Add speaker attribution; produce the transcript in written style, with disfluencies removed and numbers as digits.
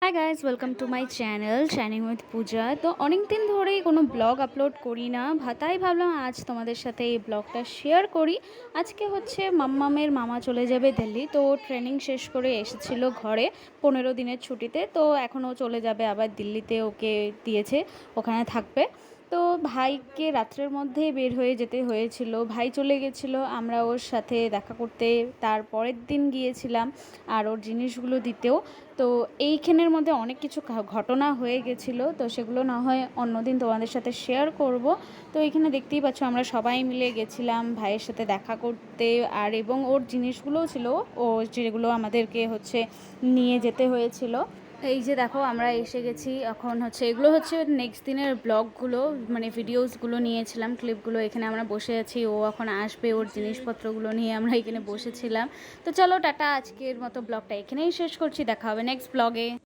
Speaker 1: High guys, welcome to my channel shining with Puja. তো অনেক দিন ধরেই কোনো ব্লগ আপলোড করি না, তাই ভাবলাম আজ তোমাদের সাথে এই ব্লগটা শেয়ার করি। আজকে হচ্ছে মাম্মামের মামা চলে যাবে দিল্লি, তো ট্রেনিং শেষ করে এসেছিল ঘরে 15 দিনের ছুটিতে। তো এখনও চলে যাবে আবার দিল্লিতে, ওকে দিয়েছে ওখানে থাকবে। তো ভাইকে রাত্রের মধ্যেই বের হয়ে যেতে হয়েছিল, ভাই চলে গেছিলো, আমরা ওর সাথে দেখা করতে তার পরের দিন গিয়েছিলাম আর ওর জিনিসগুলো দিতেও। তো এইখানের মধ্যে অনেক কিছু ঘটনা হয়ে গেছিলো, তো সেগুলো না হয় অন্যদিন তোমাদের সাথে শেয়ার করব। তো এখানে দেখতেই পাচ্ছ আমরা সবাই মিলে গেছিলাম ভাইয়ের সাথে দেখা করতে, আর এবং ওর জিনিসগুলোও ছিল ও যেগুলো আমাদেরকে হচ্ছে নিয়ে যেতে হয়েছিল। এই যে দেখো আমরা এসে গেছি, এখন হচ্ছে এগুলো হচ্ছে নেক্সট দিনের ব্লগগুলো, মানে ভিডিওসগুলো নিয়েছিলাম, ক্লিপগুলো। এখানে আমরা বসে আছি, ও এখন আসবে, ওর জিনিসপত্রগুলো নিয়ে আমরা এখানে বসেছিলাম। তো চলো টাটা, আজকের মতো ব্লগটা এখানেই শেষ করছি, দেখা হবে নেক্সট ব্লগে।